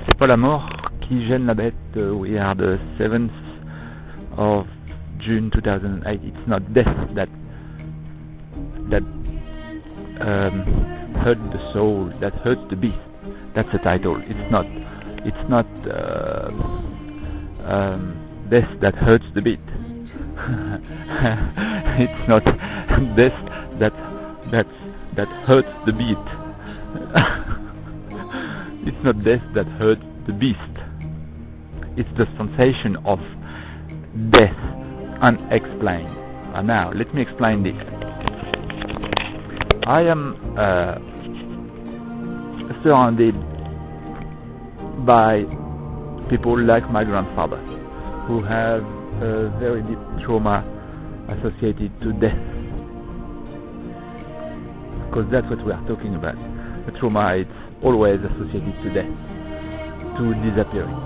C'est pas la mort qui gêne la bête. We are the 7th of June 2008. It's not death that hurt the soul, that hurts the beast. That's the title. It's not death that hurts the beat. It's not death that hurts the beat. It's not death that hurts the beast. It's the sensation of death unexplained. And now let me explain this. I am surrounded by people like my grandfather who have a very deep trauma associated to death, because that's what we are talking about. The trauma, it's always associated to death, to disappearing.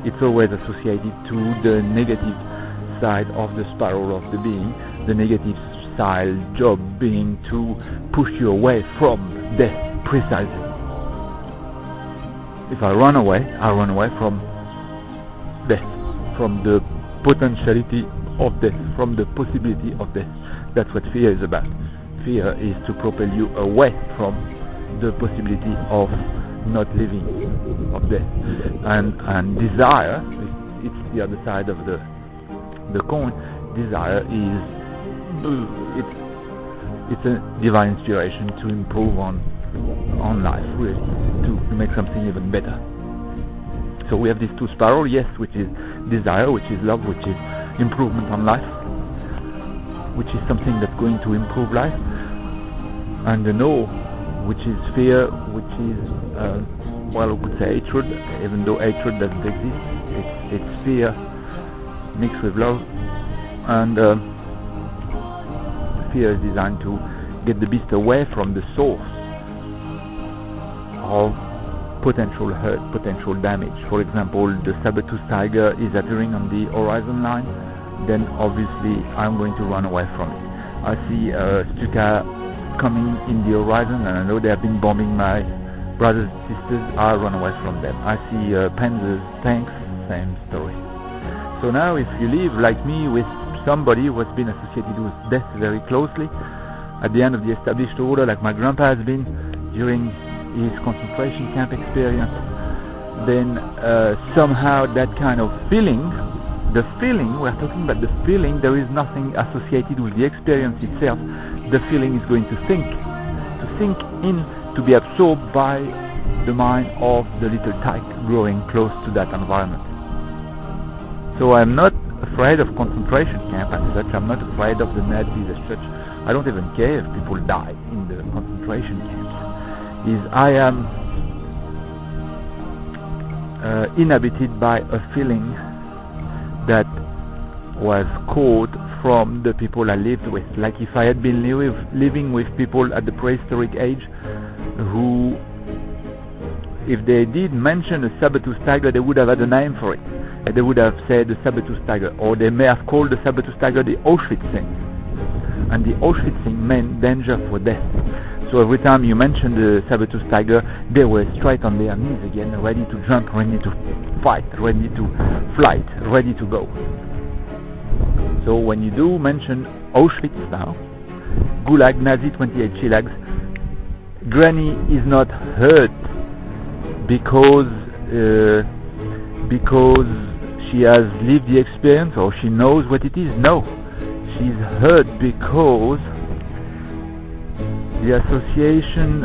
It's always associated to the negative side of the spiral of the being, the negative side job being to push you away from death precisely. If I run away from death, from the potentiality of death, from the possibility of death. That's what fear is about. Fear is to propel you away from the possibility of not living, of death. And desire, it's the other side of the coin. Desire is it's a divine inspiration to improve on life, really, to make something even better. So we have these two spirals, yes, which is desire, which is love, which is improvement on life, which is something that's going to improve life, and the no, which is fear, which is well, we could say hatred, even though hatred doesn't exist. It's fear mixed with love, and fear is designed to get the beast away from the source of potential hurt, potential damage. For example, the saber-toothed tiger is appearing on the horizon line, then obviously I'm going to run away from it. I see Stuka coming in the horizon, and I know they have been bombing my brothers and sisters. I run away from them. I see panzers, tanks, same story. So now if you live like me with somebody who has been associated with death very closely, at the end of the established order, like my grandpa has been during his concentration camp experience, then somehow that kind of feeling, the feeling, we're talking about the feeling, there is nothing associated with the experience itself. The feeling is going to sink in, to be absorbed by the mind of the little tyke growing close to that environment. So I'm not afraid of concentration camp as such, I'm not afraid of the Nazis as such. I don't even care if people die in the concentration camps. I am inhabited by a feeling that was caught from the people I lived with. Like if I had been living with people at the prehistoric age who, if they did mention a saber-toothed tiger, they would have had a name for it. And they would have said the saber-toothed tiger, or they may have called the saber-toothed tiger the Auschwitz thing. And the Auschwitz thing meant danger for death. So every time you mentioned the saber-toothed tiger, they were straight on their knees again, ready to jump, ready to fight, ready to flight, ready to go. So when you do mention Auschwitz now, Gulag, Nazi, 28 Shilag's, Granny is not hurt because she has lived the experience or she knows what it is. No, she's hurt because the association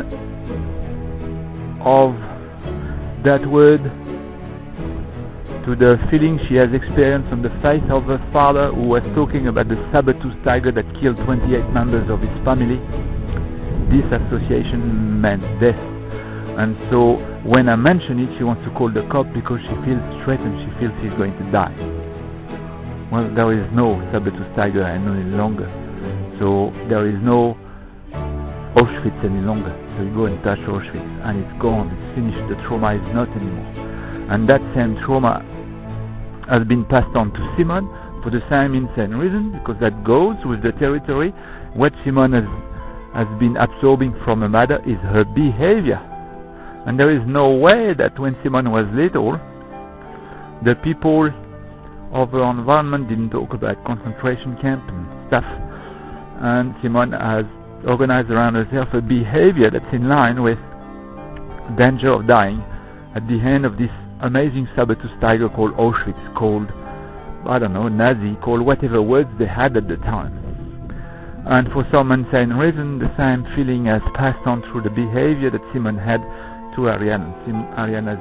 of that word to the feeling she has experienced on the face of her father, who was talking about the saber-toothed tiger that killed 28 members of his family. This association meant death. And so when I mention it, she wants to call the cop because she feels threatened, she feels she's going to die. Well, there is no saber-toothed tiger any longer. So there is no Auschwitz any longer. So you go and touch Auschwitz and it's gone, it's finished, the trauma is not anymore. And that same trauma has been passed on to Simone for the same insane reason, because that goes with the territory. What Simone has been absorbing from her mother is her behavior. And there is no way that when Simon was little, the people of the environment didn't talk about concentration camp and stuff. And Simon has organized around herself a behavior that's in line with danger of dying at the hand of this amazing saber-tooth tiger called Auschwitz, called, I don't know, Nazi, called whatever words they had at the time. And for some insane reason, the same feeling has passed on through the behavior that Simon had to Ariane. Ariane has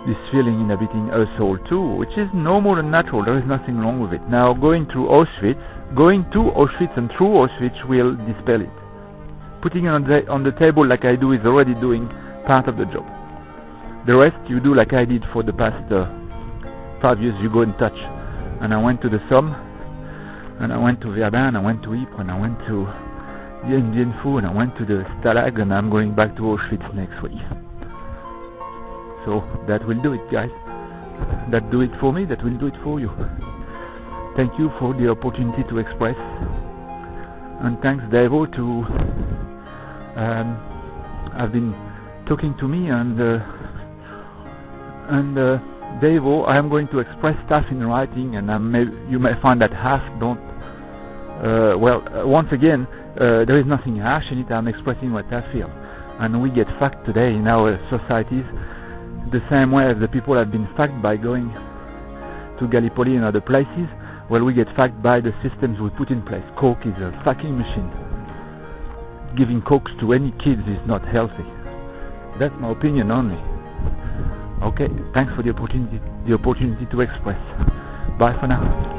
this feeling inhabiting her soul too, which is normal and natural. There is nothing wrong with it. Now, going to Auschwitz and through Auschwitz will dispel it. Putting it on the table like I do is already doing part of the job. The rest you do like I did for the past 5 years. You go and touch. And I went to the Somme, and I went to Verdun, and I went to Ypres, and I went to Dien Bien Phu, and I went to the Stalag, and I'm going back to Auschwitz next week. So that will do it, guys. That do it for me, that will do it for you. Thank you for the opportunity to express, and thanks Devo to have been talking to me, and Devo, I am going to express stuff in writing, and you may find that half don't. Once again, there is nothing harsh in it. I'm expressing what I feel, and we get fucked today in our societies the same way as the people have been fucked by going to Gallipoli and other places. Well, we get fucked by the systems we put in place. Coke is a fucking machine. Giving cokes to any kids is not healthy. That's my opinion only. Okay, thanks for the opportunity to express. Bye for now.